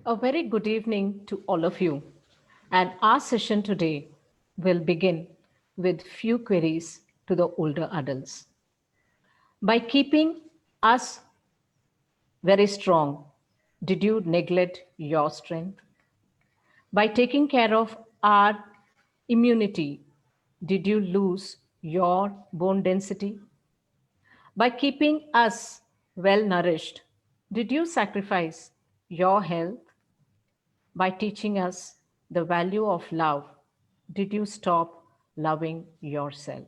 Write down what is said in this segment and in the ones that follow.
A very good evening to all of you. And our session today will begin with few queries to the older adults. By keeping us very strong, did you neglect your strength? By taking care of our immunity, did you lose your bone density? By keeping us well nourished, did you sacrifice your health? By teaching us the value of love, did you stop loving yourself?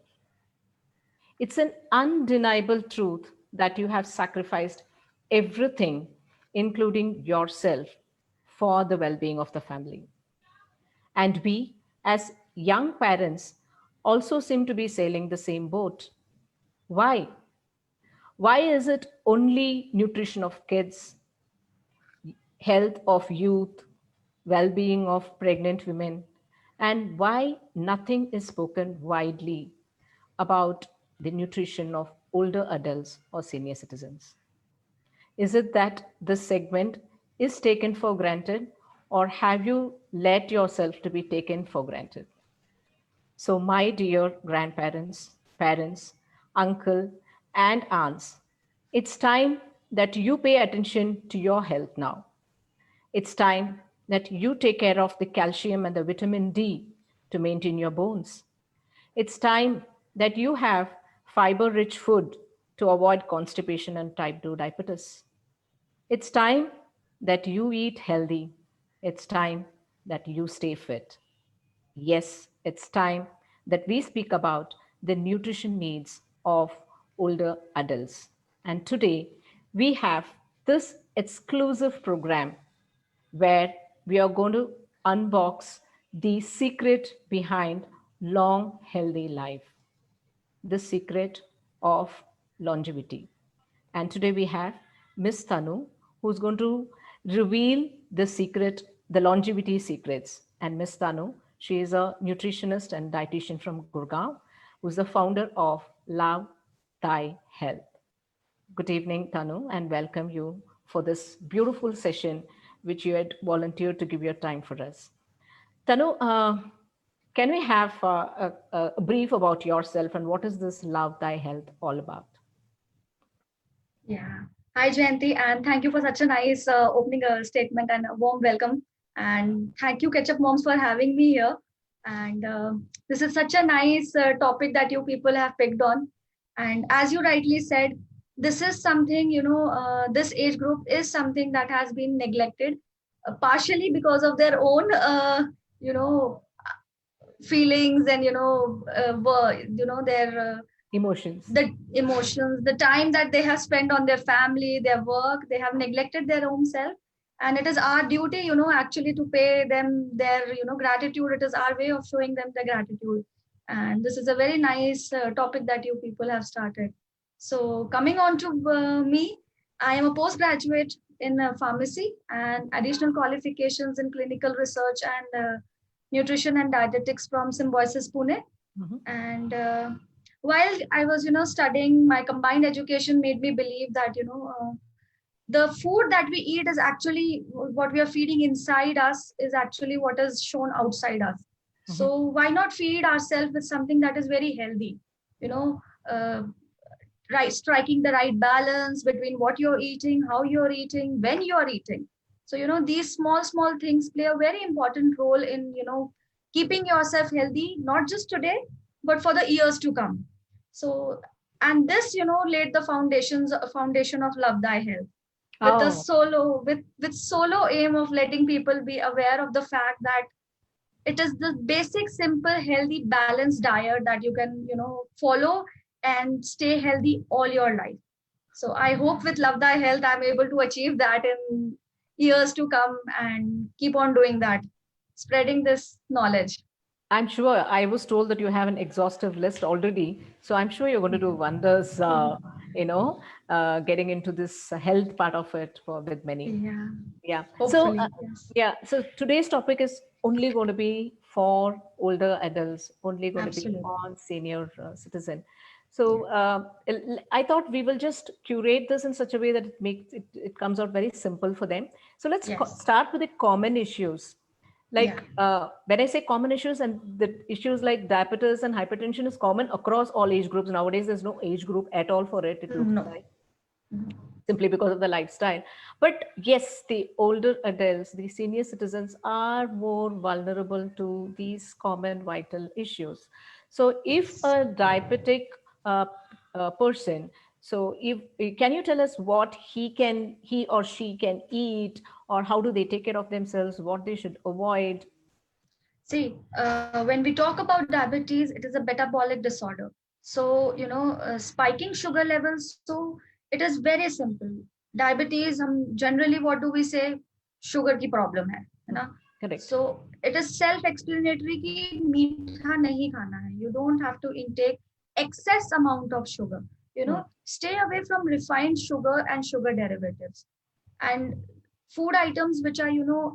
It's an undeniable truth that you have sacrificed everything, including yourself, for the well being of the family. And we, as young parents, also seem to be sailing the same boat. Why? Why is it only nutrition of kids, health of youth, well being of pregnant women, and why nothing is spoken widely about the nutrition of older adults or senior citizens? Is it that this segment is taken for granted, or have you let yourself to be taken for granted? So, my dear grandparents, parents, uncle, and aunts, it's time that you pay attention to your health now. It's time that you take care of the calcium and the vitamin D to maintain your bones. It's time that you have fiber rich food to avoid constipation and type 2 diabetes. It's time that you eat healthy. It's time that you stay fit. Yes, it's time that we speak about the nutrition needs of older adults. And today we have this exclusive program where we are going to unbox the secret behind long, healthy life, the secret of longevity. And today we have Miss Tanu, who's going to reveal the secret, the longevity secrets. And Miss Tanu, she is a nutritionist and dietitian from Gurgaon, who's the founder of Love Thy Health. Good evening, Tanu, and welcome you for this beautiful session which you had volunteered to give your time for us. Tanu, can we have a brief about yourself and what is this Love Thy Health all about? Yeah. Hi, Jayanti, and thank you for such a nice opening statement and a warm welcome. And thank you, Ketchup Moms, for having me here. And this is such a nice topic that you people have picked on. And as you rightly said, this is something, this age group is something that has been neglected, partially because of their own, you know, feelings and, their Emotions. the emotions, the time that they have spent on their family, their work, they have neglected their own self. And it is our duty, actually to pay them their, gratitude. It is our way of showing them the gratitude. And this is a very nice topic that you people have started. So coming on to me, I am a postgraduate in pharmacy and additional qualifications in clinical research and nutrition and dietetics from Symbiosis Pune. Mhm. And while I was, studying, my combined education made me believe that, the food that we eat is actually what we are feeding inside us is actually what is shown outside us. Mhm. So why not feed ourselves with something that is very healthy? You know, uh, right, striking the right balance between what you're eating, how you're eating, when you're eating. So, these small things play a very important role in, keeping yourself healthy, not just today, but for the years to come. So, and this, laid the foundation of Love Thy Health with the Oh, solo with solo aim of letting people be aware of the fact that it is the basic simple healthy balanced diet that you can follow and stay healthy all your life. So I hope with Love Thy Health I'm able to achieve that in years to come and keep on doing that, spreading this knowledge. I'm sure I was told that you have an exhaustive list already. So I'm sure you're going to do wonders, getting into this health part of it for with many. Yeah, Yeah. So, hopefully, yes. yeah. So today's topic is only going to be for older adults, only going to be Absolutely. on senior citizen. So I thought we will just curate this in such a way that it comes out very simple for them. So let's Yes. start with the common issues. Yeah. Like when I say common issues, and the issues like diabetes and hypertension is common across all age groups. Nowadays, there's no age group at all for it. It looks No. like, simply because of the lifestyle. But yes, the older adults, the senior citizens are more vulnerable to these common vital issues. So if Yes. a diabetic uh, person, so if can you tell us what he or she can eat, or how do they take care of themselves, what they should avoid? See, when we talk about diabetes, it is a metabolic disorder. So, spiking sugar levels, so it is very simple. Diabetes, generally, what do we say? Sugar की problem है ना? Correct. So, it is self-explanatory कि मीठा नहीं खाना है. You don't have to intake excess amount of sugar. Stay away from refined sugar and sugar derivatives. And food items which are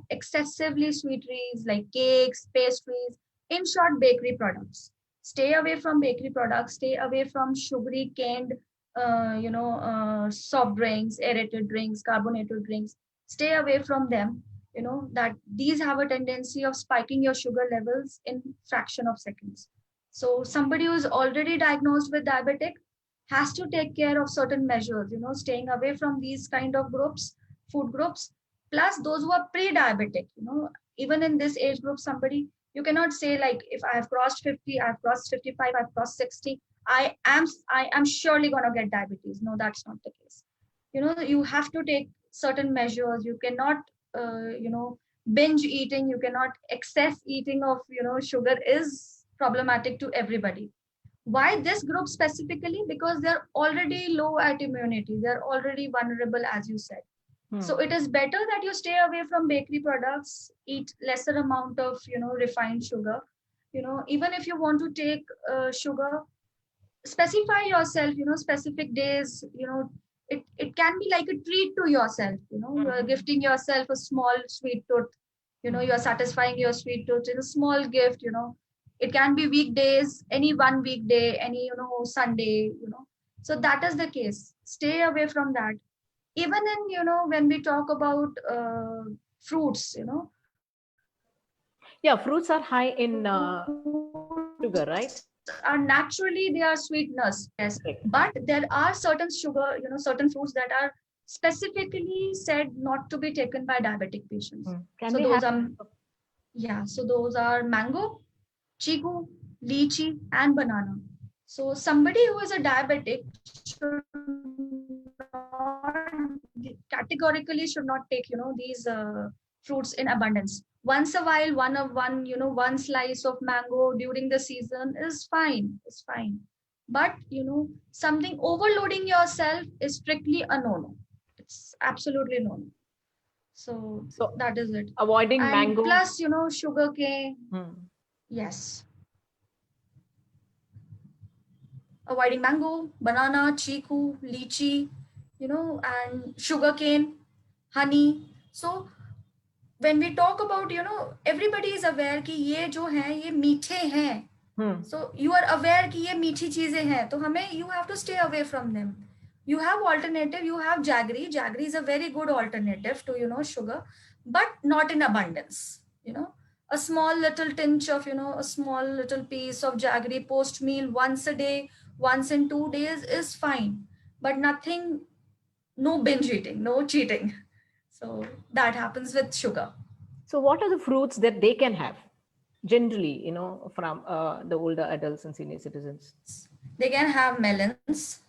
excessively sweeteries like cakes, pastries, in short, bakery products. Stay away from bakery products, stay away from sugary canned soft drinks, aerated drinks, carbonated drinks. Stay away from them. That these have a tendency of spiking your sugar levels in fraction of seconds. So somebody who is already diagnosed with diabetic has to take care of certain measures, staying away from these kind of groups, food groups. Plus those who are pre-diabetic, even in this age group, somebody, you cannot say like, if I have crossed 50, I've crossed 55, I've crossed 60, I am surely going to get diabetes. No, that's not the case. You have to take certain measures. You cannot binge eating, you cannot excess eating of sugar is problematic to everybody. Why this group specifically? Because they're already low at immunity, they're already vulnerable, as you said. So it is better that you stay away from bakery products, eat lesser amount of refined sugar. Even if you want to take sugar, specify yourself, specific days. It can be like a treat to yourself. You are gifting yourself a small sweet tooth. You are satisfying your sweet tooth in a small gift. It can be weekdays, any one weekday, any Sunday. So that is the case. Stay away from that. Even in when we talk about fruits, Yeah, fruits are high in fruits sugar, are right? naturally, they are sweeteners, yes, but Correct. there are certain sugar, certain fruits that are specifically said not to be taken by diabetic patients. Can So we those have? are, yeah, so those are mango, chiku, lychee, and banana. So somebody who is a diabetic should not, categorically should not take these fruits in abundance. Once a while, one slice of mango during the season is fine. It's fine. But something overloading yourself is strictly a no-no. It's absolutely no-no. So So that is it. avoiding And mango. plus, sugar cane. Yes. Avoiding mango, banana, chiku, lychee, and sugarcane, honey. So when we talk about, everybody is aware कि ये जो हैं ये मीठे हैं. So you are aware कि ये मीठी चीजें हैं, तो हमें you have to stay away from them. You have alternative, you have jaggery. Jaggery is a very good alternative to sugar, but not in abundance. A small little tinge of a small little piece of jaggery post meal once a day, once in 2 days is fine, but nothing, no binge eating, no cheating. So that happens with sugar. So what are the fruits that they can have generally, from the older adults and senior citizens? They can have melons,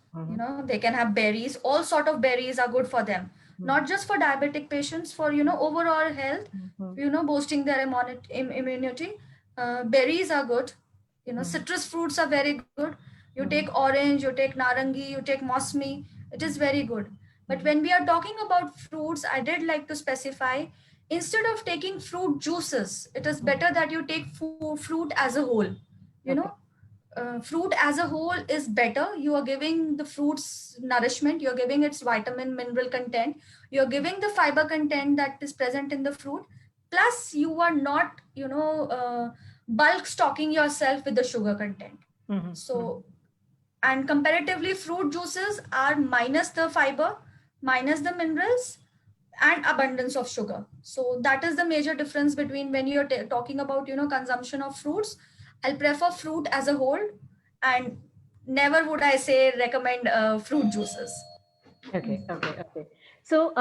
they can have berries. All sort of berries are good for them, not just for diabetic patients, for overall health, boosting their immunity. Berries are good. Citrus fruits are very good. You take orange, you take narangi, you take mosmi, it is very good. But when we are talking about fruits, I did like to specify, instead of taking fruit juices, it is better that you take fruit as a whole. you know Fruit as a whole is better. You are giving the fruits nourishment, you're giving its vitamin mineral content, you're giving the fiber content that is present in the fruit, plus you are not bulk stocking yourself with the sugar content. So And comparatively, fruit juices are minus the fiber, minus the minerals, and abundance of sugar. So that is the major difference between when you're talking about, consumption of fruits. I'll prefer fruit as a whole, and never would I say recommend fruit juices. Okay, okay, okay. So,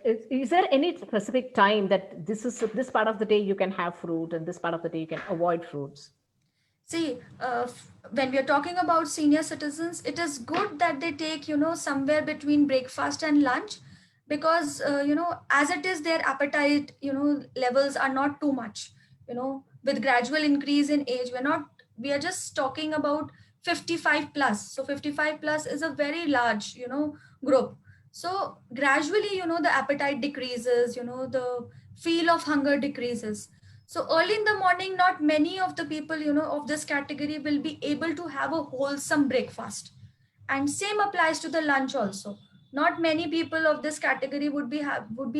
is there any specific time that this part of the day you can have fruit and this part of the day you can avoid fruits? See, when we are talking about senior citizens, it is good that they take, somewhere between breakfast and lunch, because, as it is, their appetite, levels are not too much, with gradual increase in age. We are just talking about 55 plus. So 55 plus is a very large, group. So gradually, the appetite decreases, the feel of hunger decreases. So early in the morning, not many of the people, of this category will be able to have a wholesome breakfast. And same applies to the lunch also. Not many people of this category would be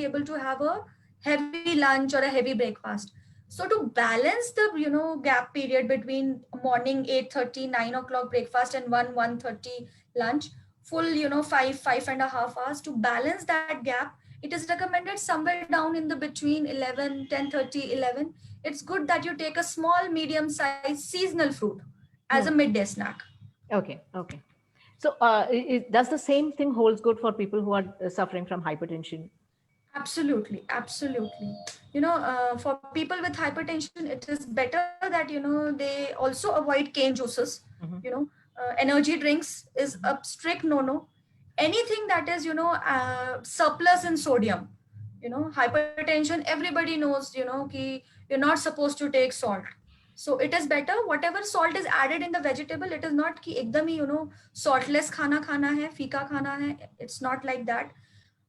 able to have a heavy lunch or a heavy breakfast. So to balance the, gap period between morning 8:30 9 o'clock breakfast and 1:30 lunch, full, 5.5 hours, to balance that gap, it is recommended somewhere down in the between 11 10:30 11. It's good that you take a small medium sized seasonal fruit as a Hmm. midday snack. Okay, okay. So, does the same thing holds good for people who are suffering from hypertension? Absolutely, absolutely. For people with hypertension, it is better that, they also avoid cane juices. Hmm. Energy drinks is a strict no-no. Anything that is, surplus in sodium. Hypertension. Everybody knows, ki you're not supposed to take salt. So it is better whatever salt is added in the vegetable. It is not ki ekdam hi, saltless khana hai, fika khana hai. It's not like that.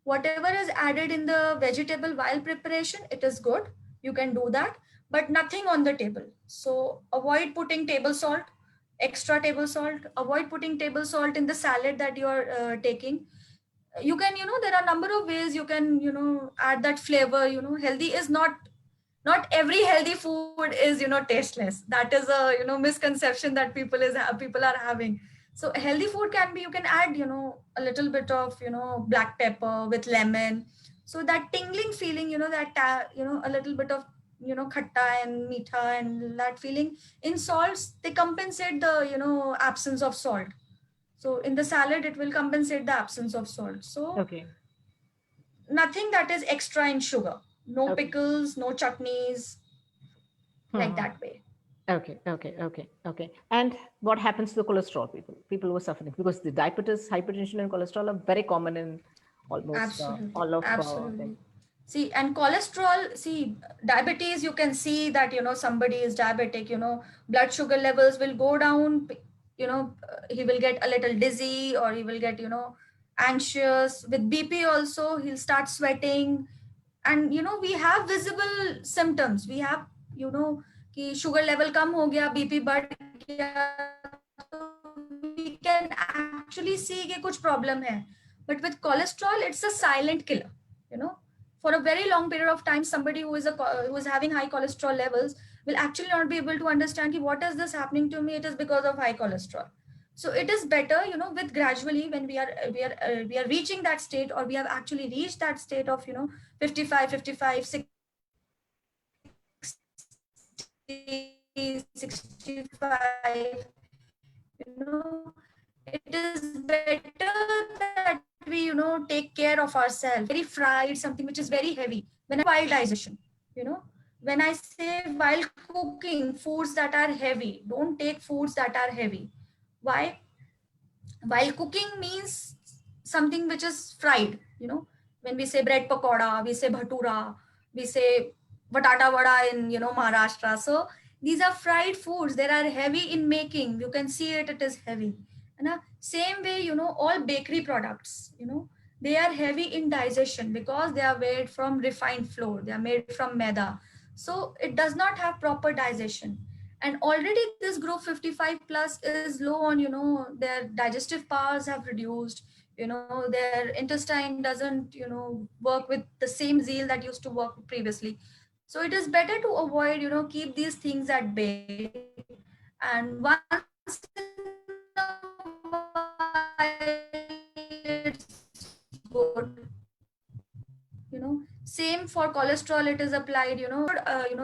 Whatever is added in the vegetable while preparation, it is good. You can do that, but nothing on the table. So avoid putting table salt, extra table salt. Avoid putting table salt in the salad that you are taking. You can, there are a number of ways you can, add that flavor. Healthy is not every healthy food is, tasteless. That is a, misconception that people are having. So healthy food can be, you can add, a little bit of, black pepper with lemon, so that tingling feeling, a little bit of, khatta and meetha and that feeling. In salts, they compensate the, absence of salt. So in the salad, it will compensate the absence of salt. So Okay, nothing that is extra in sugar. No okay. pickles, no chutneys, like Hmm. that way. Okay, okay, okay, okay. And what happens to the cholesterol people? People who are suffering, because the diabetes, hypertension, and cholesterol are very common in almost Absolutely, all of them. absolutely. See, and cholesterol, see, diabetes, you can see that, somebody is diabetic, blood sugar levels will go down, he will get a little dizzy, or he will get, anxious. With BP also, he'll start sweating. And, we have visible symptoms. We have, कि sugar level कम हो गया, BP बढ़ गया, तो we can actually see कि कुछ problem है. But with cholesterol, it's a silent killer. You know, for a very long period of time, somebody who is having high cholesterol levels will actually not be able to understand ki, what is this happening to me? It is because of high cholesterol. So it is better, with gradually, when we are reaching that state, or we have actually reached that state of, 55, 55, 60, 65. It is better that we, take care of ourselves. Very fried, something which is very heavy. When I while digestion, you know, when I say while cooking, foods that are heavy, don't take foods that are heavy. Why? While cooking means something which is fried. When we say bread pakoda, we say bhatura, we say batata vada in, Maharashtra. So these are fried foods. They are heavy in making. You can see it is heavy. And same way, all bakery products, they are heavy in digestion because they are made from refined flour, they are made from maida. So it does not have proper digestion. And already this group 55 plus is low on, their digestive powers have reduced. Their intestine doesn't, work with the same zeal that used to work previously. So it is better to avoid, keep these things at bay. And once in a while, good. Same for cholesterol, it is applied.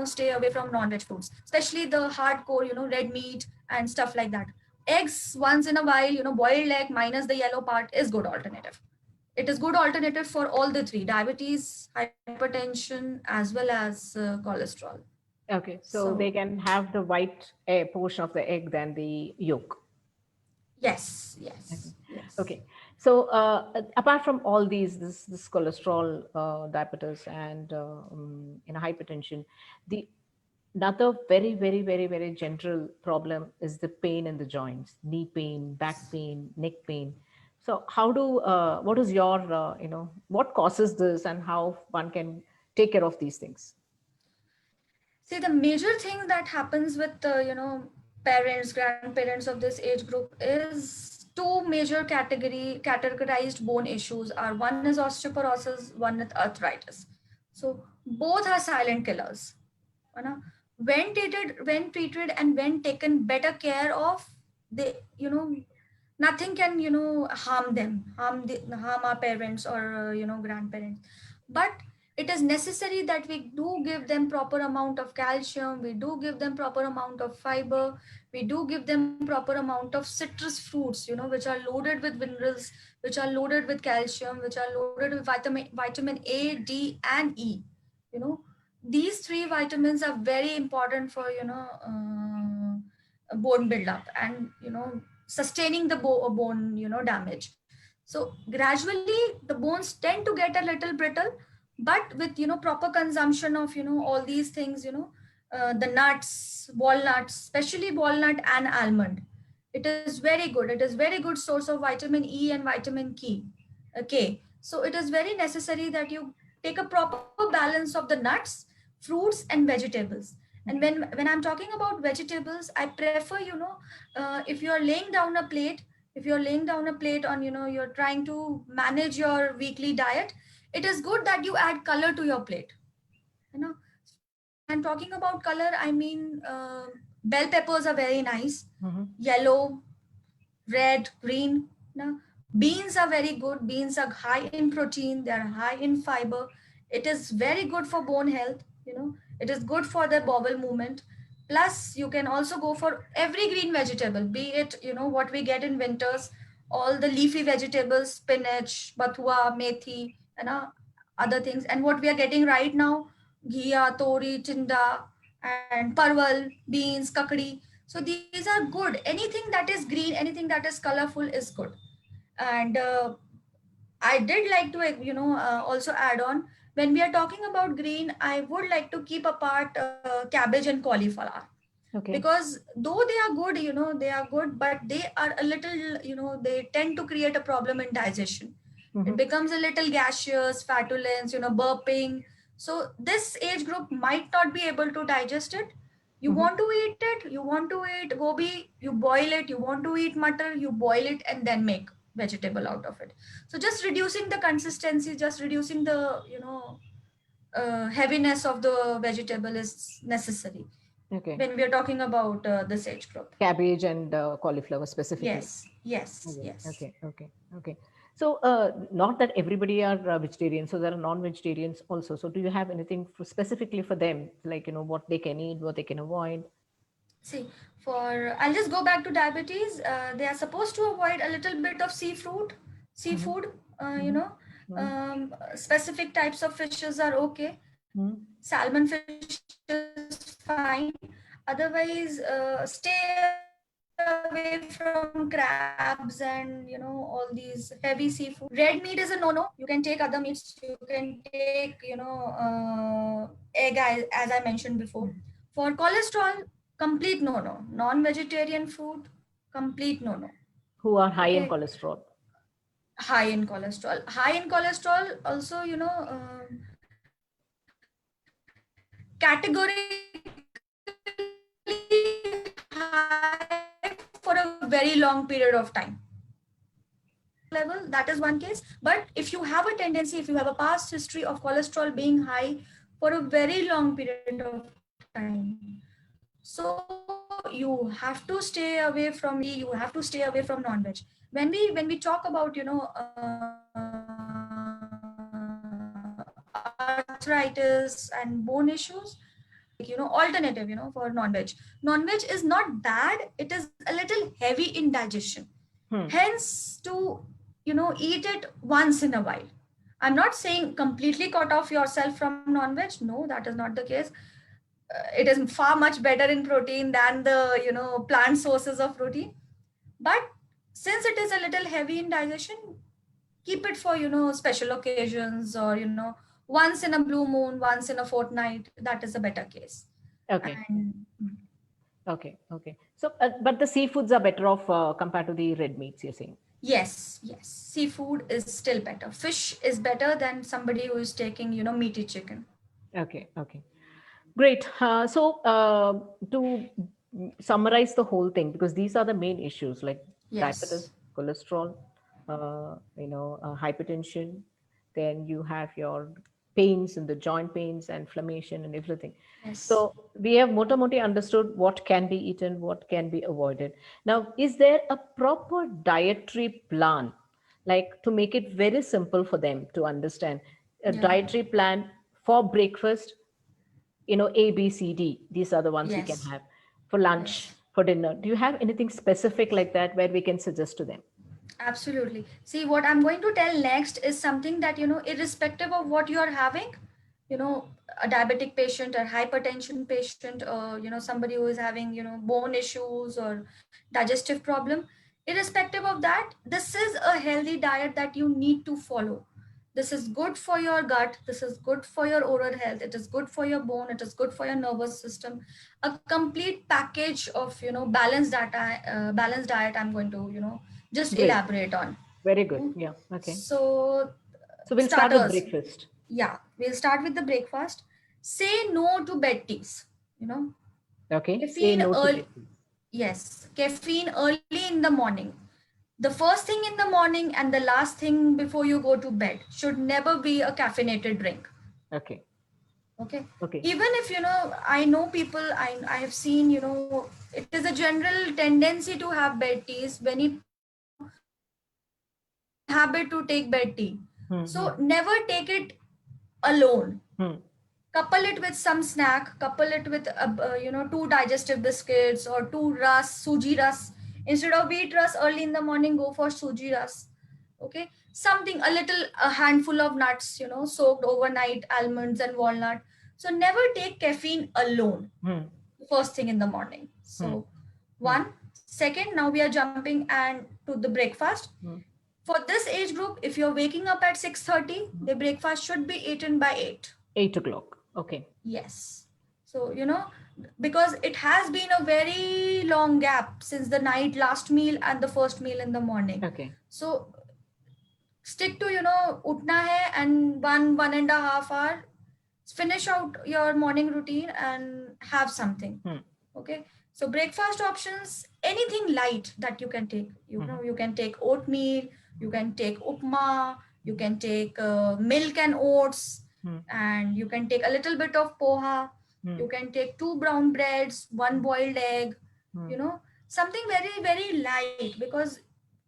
Stay away from non-veg foods, especially the hardcore, red meat and stuff like that. Eggs once in a while, boiled egg minus the yellow part is good alternative. It is good alternative for all the three: diabetes, hypertension, as well as cholesterol. Okay, so So they can have the white portion of the egg than the yolk. yes, Okay. yes, yes. Okay. So apart from all these, this cholesterol, diabetes, and hypertension, the another very, very, very, very general problem is the pain in the joints, knee pain, back pain, neck pain. So how do what is your what causes this, and how one can take care of these things? See, the major thing that happens with parents, grandparents of this age group is two major categorized bone issues are: one is osteoporosis, one is arthritis. So both are silent killers. You know, when treated and when taken better care of, they nothing can harm them, harm our parents or grandparents. But it is necessary that we do give them proper amount of calcium, we do give them proper amount of fiber, we do give them proper amount of citrus fruits, which are loaded with minerals, which are loaded with calcium, which are loaded with vitamin A, D, and E. you know these three vitamins are very important for bone buildup and sustaining the bone damage. So gradually the bones tend to get a little brittle, but with proper consumption of all these things, the nuts, walnuts, especially walnut and almond, it is very good. It is very good source of vitamin E and vitamin K. So it is very necessary that you take a proper balance of the nuts, fruits, and vegetables. And Okay. when I'm talking about vegetables, I prefer, if you are laying down a plate, if you're laying down a plate on, you're trying to manage your weekly diet, it is good that you add color to your plate. When I'm talking about color, I mean, bell peppers are very nice, Mm-hmm. yellow, red, green. Beans are very good. Beans are high in protein, they are high in fiber. It is very good for bone health. It is good for the bowel movement. Plus you can also go for every green vegetable, be it what we get in winters, all the leafy vegetables, spinach, bathua, methi, other things. And what we are getting right now: ghia, tori, tinda, and parwal, beans, kakdi. So these are good. Anything that is green, anything that is colorful is good. And I did like to also add on, when we are talking about green, I would like to keep apart cabbage and cauliflower, Okay. because though they are good, they are good, but they are a little, they tend to create a problem in digestion. It Mm-hmm. becomes a little gaseous, flatulence, burping. So this age group might not be able to digest it. You Mm-hmm. want to eat it, you want to eat gobi, you boil it. You want to eat matar, you boil it and then make vegetable out of it. So just reducing the consistency, just reducing the heaviness of the vegetable is necessary Okay. when we are talking about this age group. Cabbage and cauliflower specifically. Yes, yes, Okay, yes. okay, okay, okay. So, not that everybody are vegetarian, so there are non-vegetarians also. So, do you have anything specifically for them, like what they can eat, what they can avoid? See, I'll just go back to diabetes. They are supposed to avoid a little bit of Mm-hmm. seafood. Mm-hmm. Specific types of fishes are okay. Mm-hmm. Salmon fish is fine. Otherwise, stay away from crabs and all these heavy seafood. Red meat is a no-no. You can take other meats. You can take egg, as I mentioned before. For cholesterol, complete no-no. Non-vegetarian food, complete no-no. Who are high in Okay, cholesterol? high in cholesterol. High in cholesterol also, categorically high for a very long period of time. Level, that is one case. But if you have a tendency, if you have a past history of cholesterol being high for a very long period of time, so you have to stay away from meat, you have to stay away from non-veg. When we talk about arthritis and bone issues, alternative, for non-veg. Non-veg is not bad. It is a little heavy in digestion. Hence, to, eat it once in a while. I'm not saying completely cut off yourself from non-veg. No, that is not the case. It is far much better in protein than the, plant sources of protein. But since it is a little heavy in digestion, keep it for, special occasions, or, once in a blue moon, once in a fortnight. That is a better case. Okay. And Okay. So, but the seafoods are better off compared to the red meats, you're saying? yes. Seafood is still better. Fish is better than somebody who is taking, meaty chicken. Okay. Great. To summarize the whole thing, because these are the main issues like diabetes, Yes. cholesterol, hypertension, then you have your pains and the joint pains, inflammation, and everything. Yes. So we have motamoti understood what can be eaten, what can be avoided. Now, is there a proper dietary plan, like to make it very simple for them to understand? A Yeah. dietary plan for breakfast, A, B, C, D. These are the ones we can Yes. have for lunch, Yes. for dinner. Do you have anything specific like that where we can suggest to them? Absolutely. See, what I'm going to tell next is something that, irrespective of what you're having, a diabetic patient or hypertension patient, or, somebody who is having, bone issues or digestive problem, irrespective of that, this is a healthy diet that you need to follow. This is good for your gut. This is good for your oral health. It is good for your bone. It is good for your nervous system. A complete package of, balanced diet I'm going to, just Great. elaborate on. Very good. Yeah. Okay. So, So we'll start with starters. breakfast. Yeah, we'll start with the breakfast. Say no to bed teas. Okay. Say Caffeine no to early. breakfast. Yes, caffeine early in the morning. The first thing in the morning and the last thing before you go to bed should never be a caffeinated drink. Okay. Okay. Okay. Even if, I know people, I have seen, it is a general tendency to have bed teas when habit to take bed tea. So never take it alone. Couple it with some snack, couple it with, 2 digestive biscuits or 2 suji ras. Instead of wheat ras early in the morning, go for suji ras. Okay. Something, a handful of nuts, soaked overnight, almonds and walnut. So never take caffeine alone first thing in the morning. So one. Second, now we are jumping and to the breakfast. For this age group, if you're waking up at 6:30, the breakfast should be eaten by 8. 8 o'clock. Okay. Yes. So, because it has been a very long gap since the night last meal and the first meal in the morning. Okay. So stick to, utna hai and 1.5 hour, finish out your morning routine and have something. Okay. So breakfast options, anything light that you can take. You can take oatmeal, you can take upma, you can take milk and oats, and you can take a little bit of poha. You can take 2 brown breads, 1 boiled egg, something very, very light, because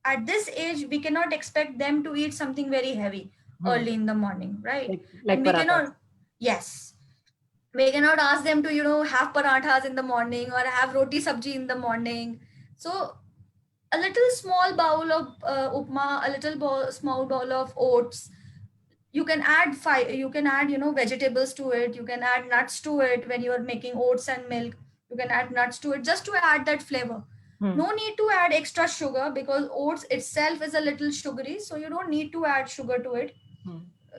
at this age, we cannot expect them to eat something very heavy early in the morning, right? Like And we parathas. cannot, yes, we cannot ask them to, have parathas in the morning or have roti sabji in the morning. So a little small bowl of upma, a little small bowl of oats. You can add vegetables to it. You can add nuts to it when you are making oats and milk. You can add nuts to it just to add that flavor. No need to add extra sugar because oats itself is a little sugary, so you don't need to add sugar to it.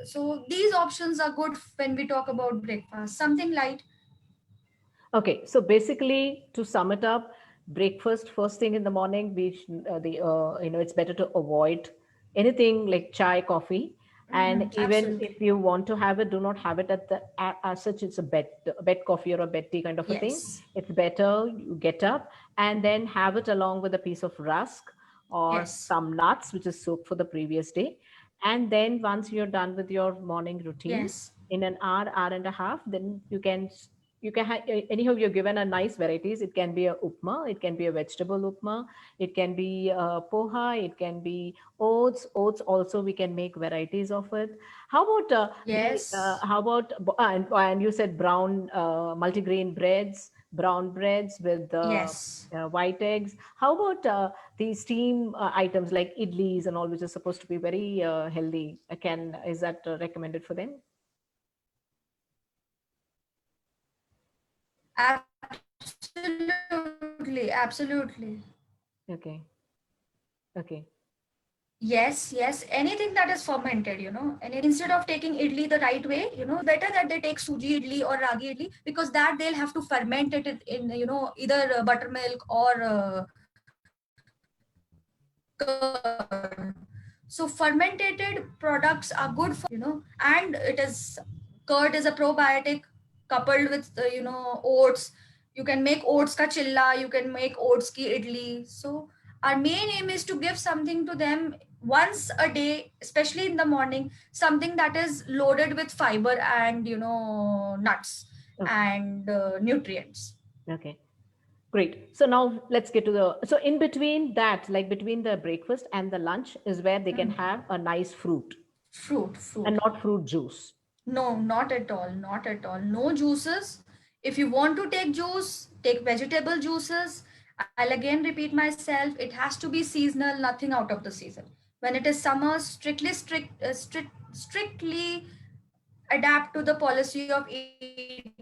So these options are good when we talk about breakfast. Something light. Okay, so basically, to sum it up, breakfast first thing in the morning, it's better to avoid anything like chai, coffee, and even Absolutely. if you want to have it, do not have it as such. It's a bed coffee or a bed tea kind of a thing. Yes. It's better you get up and then have it along with a piece of rusk or Yes. some nuts, which is soaked for the previous day, and then once you're done with your morning routine, Yes. in an hour and a half, then you can you can have, anyhow, you're given a nice varieties. It can be a upma, it can be a vegetable upma, it can be poha, it can be oats. Oats also we can make varieties of it. How about Yes. how about and you said brown multigrain breads, brown breads with Yes. white eggs. How about the steam items like idlis and all, which is supposed to be very healthy? Can is that recommended for them? Absolutely, absolutely. Okay. Okay. Yes, yes. Anything that is fermented, and instead of taking idli the right way, better that they take suji idli or ragi idli, because that they'll have to ferment it in, either buttermilk or curd. So fermented products are good for, and it is curd is a probiotic coupled with, oats. You can make oats ka chilla, you can make oats ki idli. So our main aim is to give something to them once a day, especially in the morning, something that is loaded with fiber and, nuts Okay. and nutrients. Okay. Great. So now let's get to the, so in between that, like between the breakfast and the lunch is where they can Hmm. have a nice fruit Fruit, and fruit. not fruit juice. No, not at all. Not at all. No juices. If you want to take juice, take vegetable juices. I'll again repeat myself. It has to be seasonal, nothing out of the season. When it is summer, strictly adapt to the policy of eating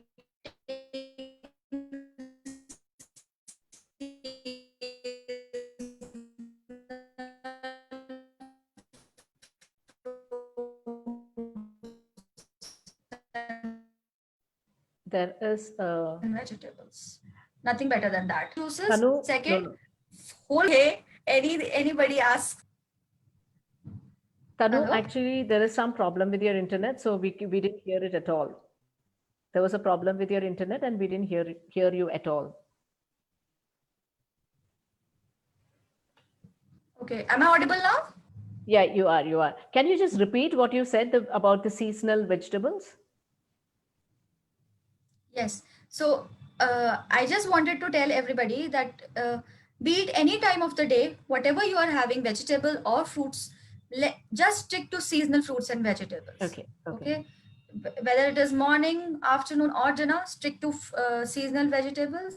There is and vegetables. Nothing better than that. Juices. Tanu, no, Second, no. whole day. Anybody asks, Tanu, hello. actually, there is some problem with your internet, so we didn't hear it at all. There was a problem with your internet, and we didn't hear you at all. Okay, am I audible now? Yeah, you are. You are. Can you just repeat what you said about the seasonal vegetables? Yes. So I just wanted to tell everybody that be it any time of the day, whatever you are having, vegetable or fruits, just stick to seasonal fruits and vegetables. Okay. Okay. Okay. Whether it is morning, afternoon, or dinner, stick to seasonal vegetables.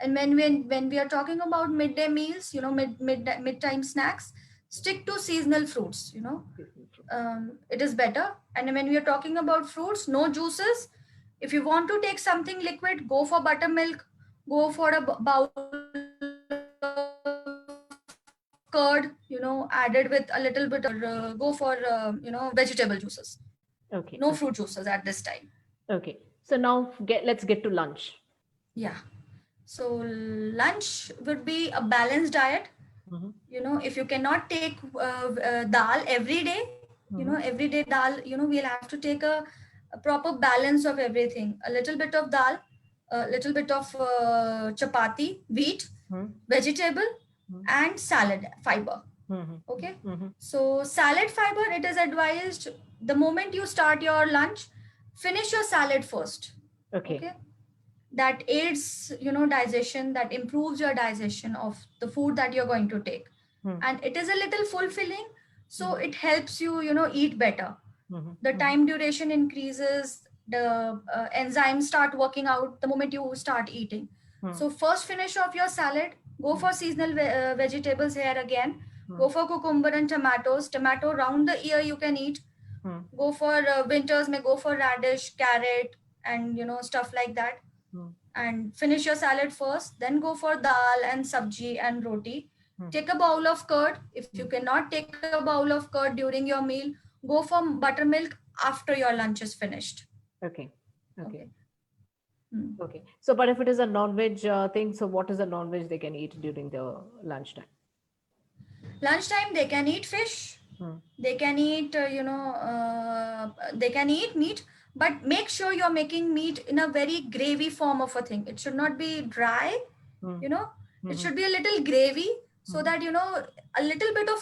And when we are talking about midday meals, mid time snacks, stick to seasonal fruits. Seasonal fruits. It is better. And when we are talking about fruits, no juices. If you want to take something liquid, go for buttermilk, go for a bowl of curd, added with a little bit, or go for, vegetable juices. Okay. No Okay. fruit juices at this time. Okay. So now let's get to lunch. Yeah. So lunch would be a balanced diet. Mhm, If you cannot take dal every day, mhm, every day dal, we'll have to take a proper balance of everything, a little bit of dal, a little bit of chapati, wheat, mhm, vegetable, mhm, and salad fiber. mhm, Okay. mhm. So salad fiber, it is advised the moment you start your lunch, finish your salad first. Okay. Okay. That aids, digestion, that improves your digestion of the food that you're going to take, Mhm, and it is a little fulfilling, so mhm, it helps you, eat better. mhm, The mhm, time duration increases, the enzymes start working out the moment you start eating. mhm, So first finish off your salad, go mhm, for seasonal vegetables here again. Go mhm, for cucumber and tomatoes. Tomato round the year you can eat. mhm, Go for winters, may go for radish, carrot, and stuff like that. mhm, And finish your salad first, then go for dal and sabji and roti. mhm, Take a bowl of curd. If you mhm. cannot take a bowl of curd during your meal, go for buttermilk after your lunch is finished. Okay. Okay. Okay. Hmm. Okay. So, but if it is a non-veg thing, so what is the non-veg they can eat during the lunchtime? Lunchtime they can eat fish, Hmm, they can eat they can eat meat, but make sure you're making meat in a very gravy form of a thing. It should not be dry. hmm, you know it mhm, should be a little gravy, so mhm, that a little bit of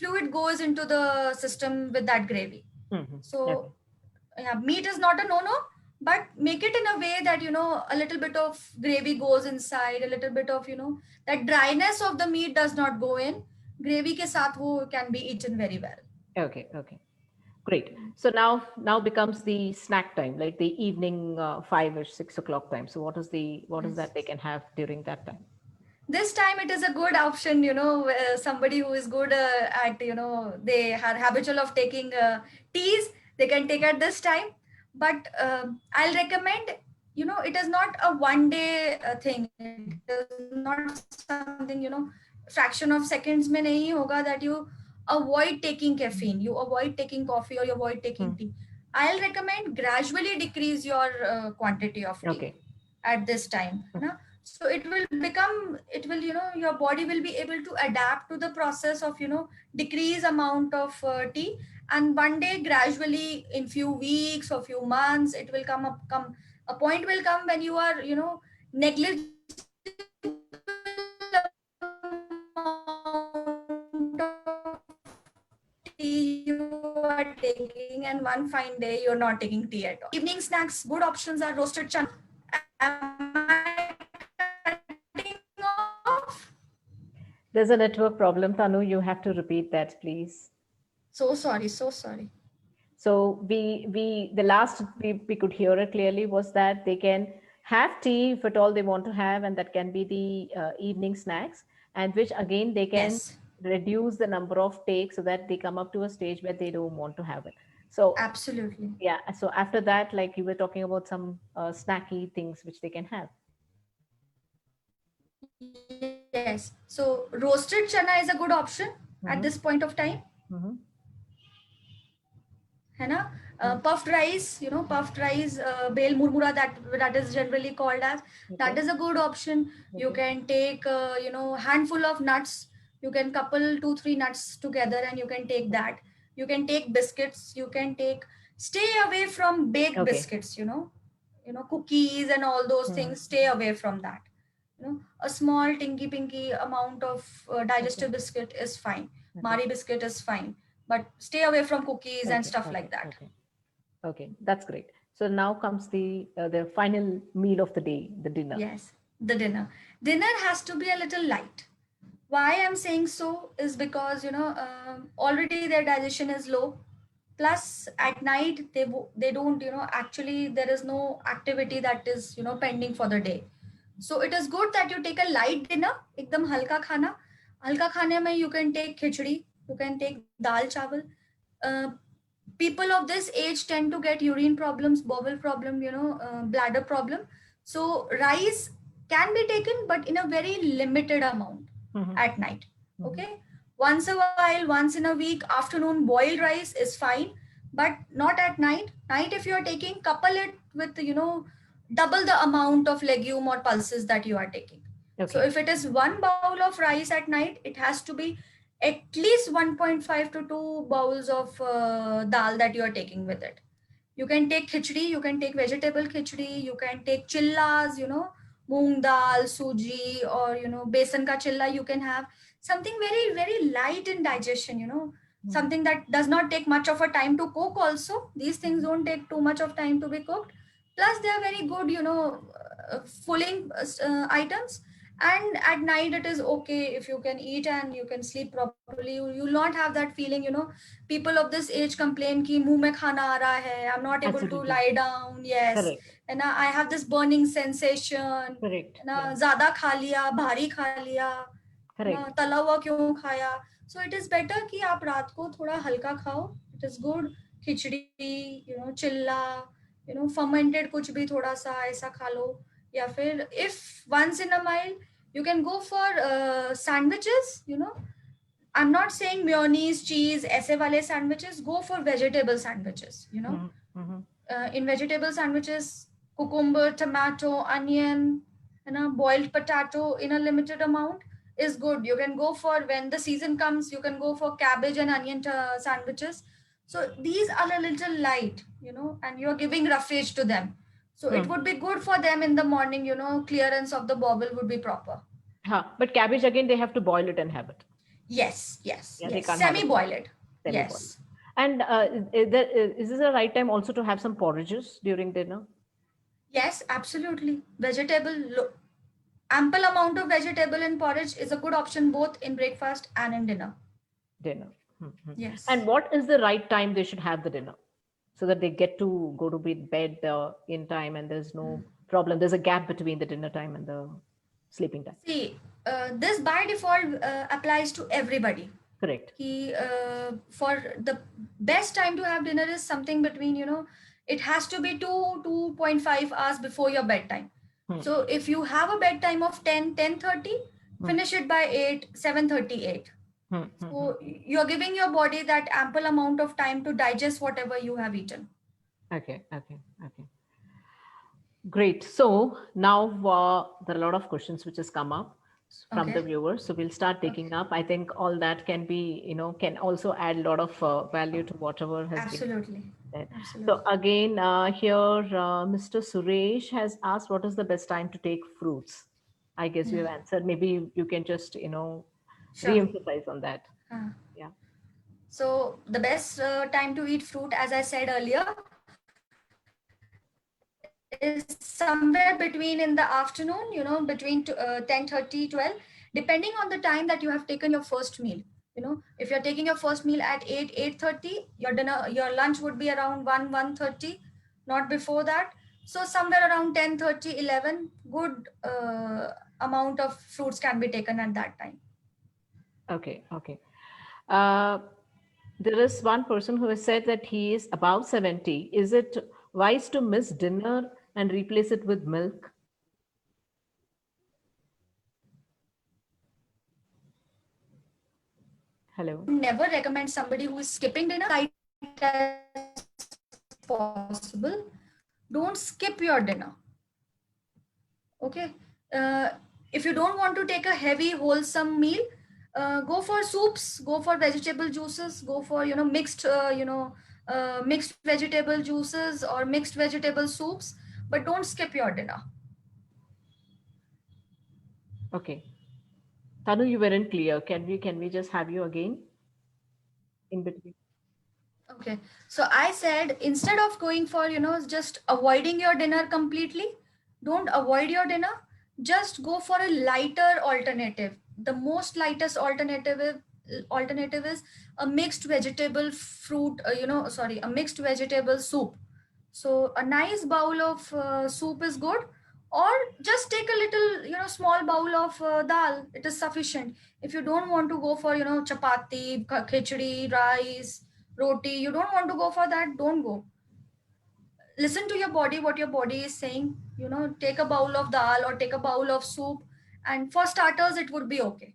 fluid goes into the system with that gravy. mhm. So Okay. yeah, meat is not a no no, but make it in a way that, you know, a little bit of gravy goes inside, a little bit of, you know, that dryness of the meat does not go in. Gravy ke saath wo can be eaten very well. Okay, okay. Great. So now becomes the snack time, like the evening 5 or 6 o'clock time. So what is Yes. that they can have during that time? This time it is a good option, you know, somebody who is good at, you know, they are habitual of taking teas, they can take at this time. But I'll recommend, you know, it is not a one day thing. It is not something, you know, fraction of seconds mein nahi hoga that you avoid taking caffeine, you avoid taking coffee or you avoid taking Hmm. tea. I'll recommend gradually decrease your quantity of tea Okay. at this time, na? So it will become, it will, you know, your body will be able to adapt to the process of, you know, decrease amount of tea. And one day gradually, in few weeks or few months, it will come a point will come when you are, you know, negligible amount of tea you are taking, and one fine day you're not taking tea at all. Evening snacks, good options are roasted chana. Am I cutting off? There's a network problem, Tanu. You have to repeat that, please. So sorry, so sorry. So we the last we could hear it clearly was that they can have tea if at all they want to have, and that can be the evening snacks, and which again they can Yes, reduce the number of takes so that they come up to a stage where they don't want to have it. So absolutely. yeah, so after that, like you were talking about some snacky things which they can have. Yes. So roasted chana is a good option at Mm-hmm. this point of time. Mm-hmm. है ना? Puffed rice, you know, puffed rice, bel murmura, that is generally called as, that Okay. is a good option. You Okay. can take, you know, handful of nuts. You can couple 2 3 nuts together and you can take that. You can take biscuits. You can take, stay away from baked Okay. biscuits, you know, cookies and all those Mm-hmm. things. Stay away from that. You know, a small tinky pinky amount of Okay. digestive biscuit is fine. Okay. Mari biscuit is fine, but stay away from cookies and Okay. stuff Okay. like that. Okay. Okay. That's great. So now comes the final meal of the day, the dinner. Yes, the dinner. Dinner has to be a little light. Why I'm saying so is because, you know, already their digestion is low. Plus, at night they don't, you know, actually there is no activity that is, you know, pending for the day. So it is good that you take a light dinner, एकदम हल्का खाना. हल्का खाने में you can take khichdi, you can take dal chawal. Uh, People of this age tend to get urine problems, bowel problem, you know, bladder problem. So rice can be taken, but in a very limited amount Mm-hmm. at night. Mm-hmm. Okay, once a while, once in a week, afternoon boiled rice is fine, but not at night. Night, if you are taking, couple it with, you know, double the amount of legume or pulses that you are taking. So Okay. if it is one bowl of rice at night, it has to be at least 1.5 to 2 bowls of dal that you are taking with it. You can take khichdi, you can take vegetable khichdi, you can take chillas, you know, moong dal, suji, or, you know, besan ka chilla. You can have something very, very light in digestion, you know, Mm-hmm. something that does not take much of a time to cook also. These things don't take too much of time to be cooked. Plus they are very good, you know, filling items. And at night it is okay if you can eat and you can sleep properly. You will not have that feeling, you know, people of this age complain ki muh mein khana aa raha hai, I'm not able to Absolutely. lie down. Yes. Correct. And I have this burning sensation. Correct. ना Yeah. ज्यादा खा लिया, भारी खा लिया, ना Correct. तला हुआ क्यों खाया. So it is better कि आप रात को थोड़ा हल्का खाओ. It is good. Khichdi, you know, चिल्ला, you know, fermented कुछ भी थोड़ा सा ऐसा खा लो. या फिर if once in a while you can go for sandwiches, you know. I'm not saying mayonnaise, cheese, ऐसे वाले sandwiches. Go for vegetable sandwiches, you know. Mm-hmm. Mm-hmm. In vegetable sandwiches, cucumber, tomato, onion, and a boiled potato in a limited amount is good. You can go for, when the season comes, you can go for cabbage and onion sandwiches. So these are a little light, you know, and you're giving roughage to them. So it Hmm. would be good for them in the morning, you know, clearance of the bowel would be proper. Huh. But cabbage again, they have to boil it and have it. Yes, yes, Yeah, they yes. can't have it raw. Semi-boiled. Semi-boiled. Yes. And is this the right time also to have some porridges during dinner? Yes, absolutely. Ample amount of vegetable in porridge is a good option both in breakfast and in dinner. Dinner. Mhm. Yes. And what is the right time they should have the dinner so that they get to go to bed in time and there's no problem? There's a gap between the dinner time and the sleeping time. See, this by default applies to everybody. Correct. For the best time to have dinner is something between, it has to be 2.5 hours before your bedtime. Hmm. So if you have a bedtime of 10:30, Hmm. finish it by 7:38. Hmm. Hmm. So you're giving your body that ample amount of time to digest whatever you have eaten. Okay. Okay. Okay. Great. So now there are a lot of questions which has come up from the Okay. viewers. So we'll start Okay. taking up. I think all that can be, can also add a lot of value to whatever has been Absolutely. said. So Absolutely. again, here Mr. Suresh has asked, what is the best time to take fruits? I guess you Yeah. have answered. Maybe you can just, Sure. re-emphasize on that. Uh, Yeah. So the best time to eat fruit, as I said earlier, is somewhere between in the afternoon, between 10:30, 12, depending on the time that you have taken your first meal. If you're taking your first meal at 8, 8:30, your lunch would be around 1:30, not before that. So somewhere around 10:30, 11, good amount of fruits can be taken at that time. Okay. Okay. Uh, there is one person who has said that he is above 70. Is it wise to miss dinner and replace it with milk? I Hello. would never recommend somebody who is skipping dinner light as possible. Don't skip your dinner. Okay. uh, if you don't want to take a heavy wholesome meal, go for soups, go for vegetable juices, go for mixed vegetable juices or mixed vegetable soups, but don't skip your dinner. Okay. Tanu, you weren't clear. Can we just have you again in between? Okay. So I said, instead of going for, just avoiding your dinner completely, don't avoid your dinner. Just go for a lighter alternative. The most lightest alternative is a mixed vegetable fruit, sorry, a mixed vegetable soup. So a nice bowl of soup is good, or just take a little, small bowl of dal. It is sufficient. If you don't want to go for, chapati, khichdi, rice, roti, you don't want to go for that, don't go. Listen to your body, what your body is saying. Take a bowl of dal or take a bowl of soup, and for starters it would be okay.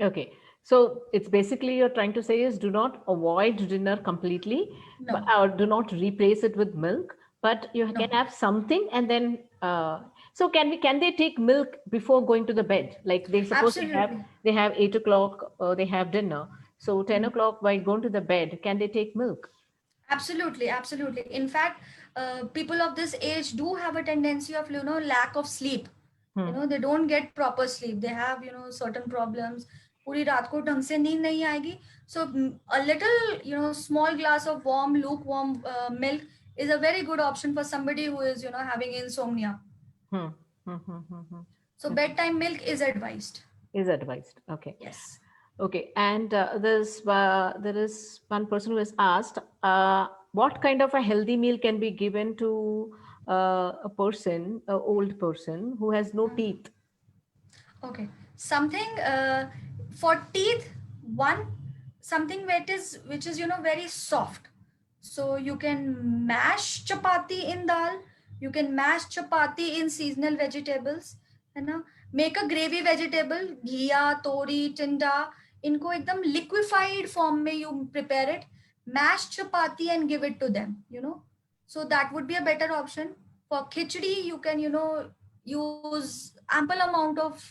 Okay. So it's basically you're trying to say is do not avoid dinner completely, but No, or do not replace it with milk, but you can no, have something and then so can they take milk before going to the bed? Like they suppose absolutely. they have 8 o'clock they have dinner. So 10 o'clock while going to the bed, can they take milk? Absolutely, absolutely. In fact, people of this age do have a tendency of, lack of sleep. Hmm. They don't get proper sleep. They have, certain problems. पूरी रात को ढंग से नींद नहीं आएगी. So a little, small glass of lukewarm milk is a very good option for somebody who is, having insomnia. Hmm. Hmm. Hmm. Hmm. Hmm. So Okay. bedtime milk is advised. Is advised. Okay. Yes. Okay, and there is one person who has asked, what kind of a healthy meal can be given to a person, a old person who has no teeth? Okay. Something for teeth, one, something which is very soft. So you can mash chapati in dal, you can mash chapati in seasonal vegetables, है ना. Make a gravy vegetable, घिया, तोरी, टिंडा, इनको एकदम liquefied form में you prepare it, mash chapati and give it to them, So that would be a better option. For khichdi, you can, use ample amount of,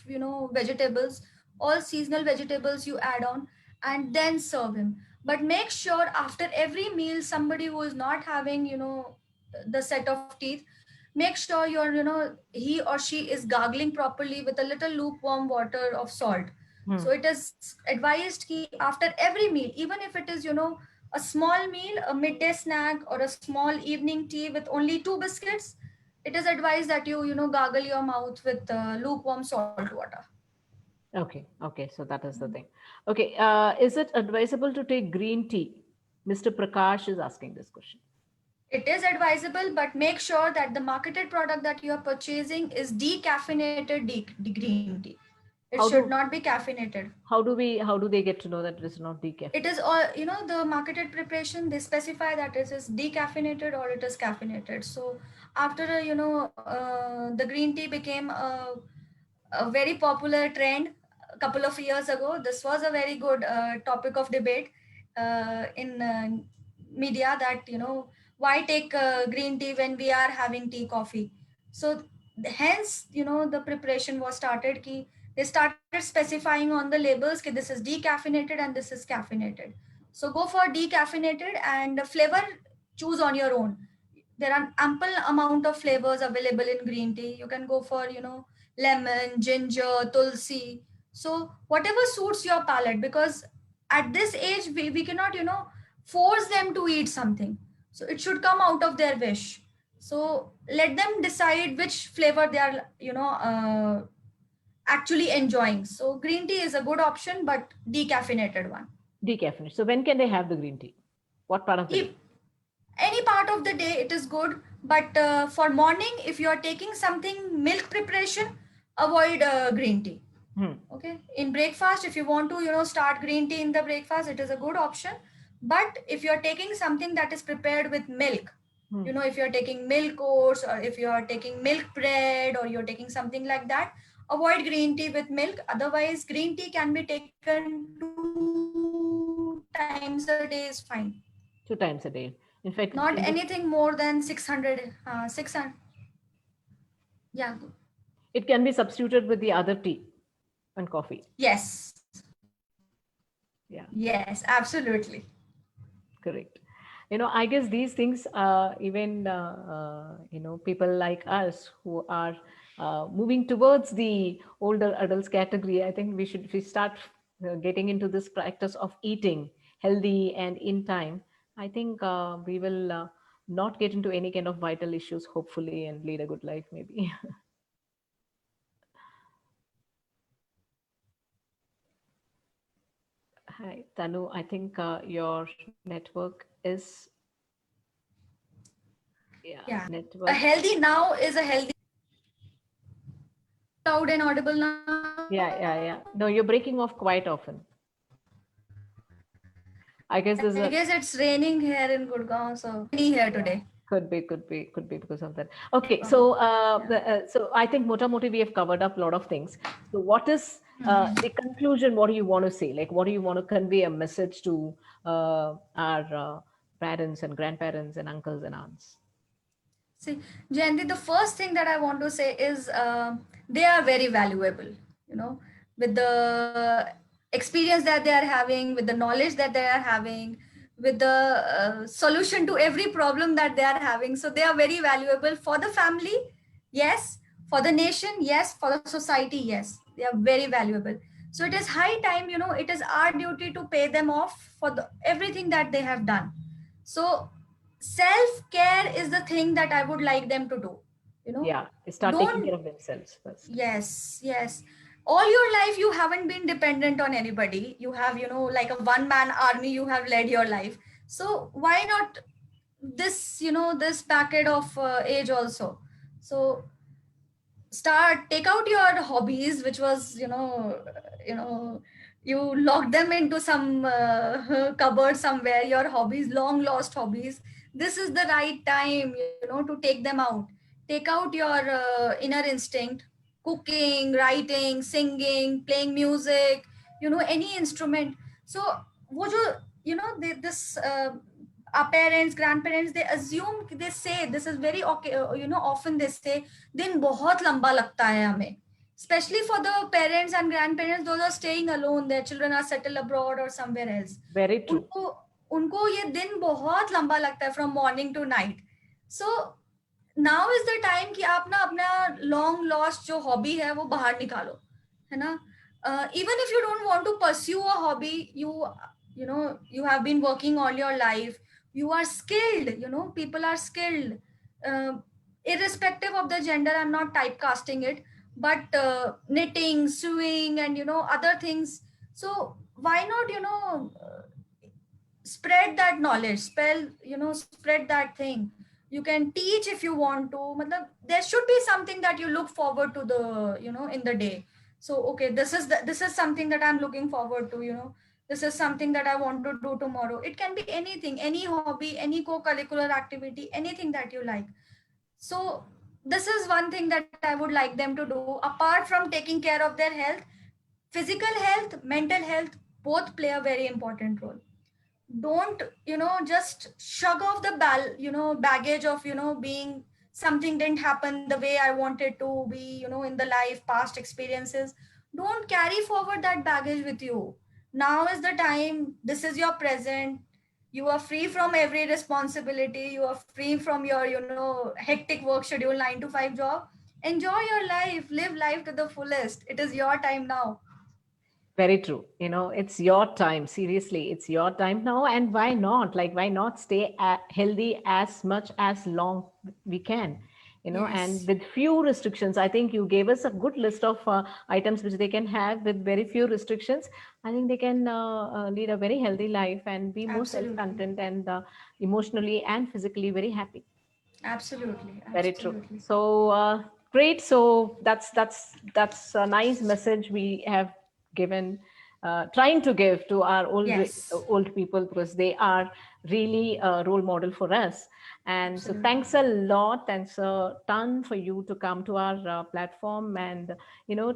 vegetables, all seasonal vegetables you add on, and then serve him. But make sure after every meal, somebody who is not having, the set of teeth, make sure he or she is gargling properly with a little lukewarm water of salt. Hmm. So it is advised ki after every meal, even if it is, a small meal, a midday snack, or a small evening tea with only two biscuits, it is advised that you gargle your mouth with lukewarm salt water. Okay. So that is the thing. Okay. Is it advisable to take green tea? Mr. Prakash is asking this question. It is advisable, but make sure that the marketed product that you are purchasing is decaffeinated green tea. It should How not do be caffeinated. how do they get to know that it is not It is decaffeinated? all, the marketed preparation, they specify that it is decaffeinated or it is caffeinated. So after, the green tea became a very popular trend a couple of years ago. This was a very good topic of debate in media, that, why take green tea when we are having tea, coffee. So hence, the preparation was started. They started specifying on the labels that this is decaffeinated and this is caffeinated. So go for decaffeinated, and the flavor choose on your own. There are ample amount of flavors available in green tea. You can go for, lemon, ginger, tulsi. So whatever suits your palate, because at this age we cannot, force them to eat something. So it should come out of their wish. So let them decide which flavor they are, actually enjoying. So green tea is a good option, but decaffeinated one. Decaffeinated. So when can they have the green tea? What part of the If day? any part of the day it is good, but for morning, if you are taking something milk preparation, avoid green tea. Hmm. Okay, in breakfast, if you want to, start green tea in the breakfast, it is a good option. But if you are taking something that is prepared with milk, Hmm. if you are taking milk oats, or if you are taking milk bread, or you're taking something like that, avoid green tea with milk. Otherwise, green tea can be taken 2 times a day is fine. 2 times a day. In Not fact, in anything this, more than 600. Yeah. it can be substituted with the other tea and coffee. Yes. Yeah, Yes, absolutely. correct. I guess these things, even people like us who are moving towards the older adults category, I think we start getting into this practice of eating healthy and in time. I think we will not get into any kind of vital issues, hopefully, and lead a good life, maybe. Hi, Tanu. I think your network is, yeah, Yeah. A network. healthy now is a healthy. Loud and audible now. Yeah. No, you're breaking off quite often. I guess I there's guess a, it's raining here in Gurgaon, so rainy here yeah, today. could be because of that. Okay, so Yeah. so I think moti we have covered up a lot of things. So what is the Mhm. conclusion? What do you want to say? Like, what do you want to convey a message to our parents and grandparents and uncles and aunts? See, Jayanti, the first thing that I want to say is they are very valuable, with the experience that they are having, with the knowledge that they are having, with the solution to every problem that they are having. So they are very valuable for the family, yes, for the nation, yes, for the society, yes. They are very valuable. So it is high time, it is our duty to pay them off for everything that they have done. So self care is the thing that I would like them to do. You know, Yeah, start taking don't, care of themselves first. yes. All your life, you haven't been dependent on anybody. You have, like a one man army, you have led your life. So why not this, this packet of age also? So take out your hobbies, which was, you lock them into some cupboard somewhere, your hobbies, long lost hobbies. This is the right time, to take them out. Take out your inner instinct, cooking, writing, singing, playing music, any instrument. So wo jo, this our parents, grandparents, they assume, they say, this is very okay, often they say दिन बहुत लंबा लगता है हमें, especially for the parents and grandparents, those are staying alone, their children are settled abroad or somewhere else. Very true. उनको उनको ये दिन बहुत लंबा लगता है from morning to night. So now is the time कि आप ना अपना long lost जो hobby है वो बाहर निकालो, है ना. Even if you don't want to pursue a hobby, you have been working all your life, you are skilled, people are skilled. uh, irrespective of the gender, I'm not typecasting it, but knitting, sewing, and other things. So why not spread that knowledge, spread that thing. You can teach if you want to. Matlab, there should be something that you look forward to the in the day. So okay, this is something that I'm looking forward to. This is something that I want to do tomorrow. It can be anything, any hobby, any co-curricular activity, anything that you like. So this is one thing that I would like them to do, apart from taking care of their health. Physical health, mental health, both play a very important role. Don't just shrug off the baggage of being something didn't happen the way I wanted to be, in the life, past experiences. Don't carry forward that baggage with you. Now is the time. This is your present. You are free from every responsibility. You are free from your hectic work schedule, 9 to 5 job. Enjoy your life, live life to the fullest. It is your time now. Very true. It's your time. Seriously, it's your time now. And why not? Like, why not stay healthy as much as long we can? And Yes, with few restrictions. I think you gave us a good list of items which they can have with very few restrictions. I think they can lead a very healthy life and be more absolutely. self-content and emotionally and physically very happy. Absolutely, Very true. absolutely. So great. So that's a nice message we have given, trying to give to our Yes, old people, because they are really a role model for us. And so absolutely. thanks a lot. Thanks a ton for you to come to our platform and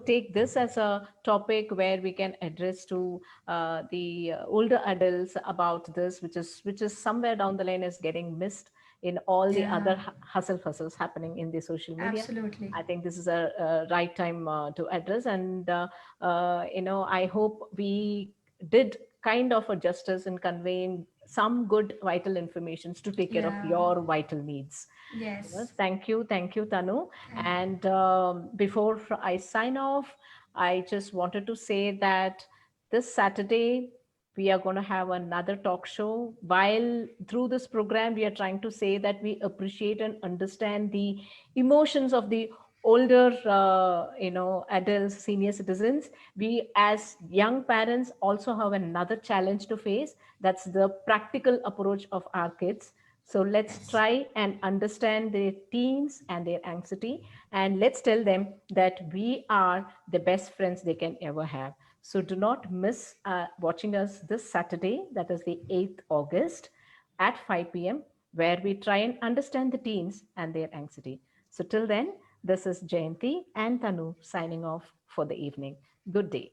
take this as a topic where we can address to the older adults about this, which is somewhere down the line is getting missed in all the Yeah, other hustle fuzzles happening in the social media. absolutely. I think this is a right time to address, and I hope we did kind of a justice in conveying some good vital informations to take care of Yeah, your vital needs. yes. Thank you, Tanu. Thank you. And before I sign off, I just wanted to say that this Saturday we are going to have another talk show. While through this program, we are trying to say that we appreciate and understand the emotions of the older, adults, senior citizens. We, as young parents, also have another challenge to face. That's the practical approach of our kids. So let's Yes, try and understand their teens and their anxiety, and let's tell them that we are the best friends they can ever have. So do not miss watching us this Saturday, that is the 8th August at 5 p.m., where we try and understand the teens and their anxiety. So till then, this is Jayanti and Tanu signing off for the evening. Good day.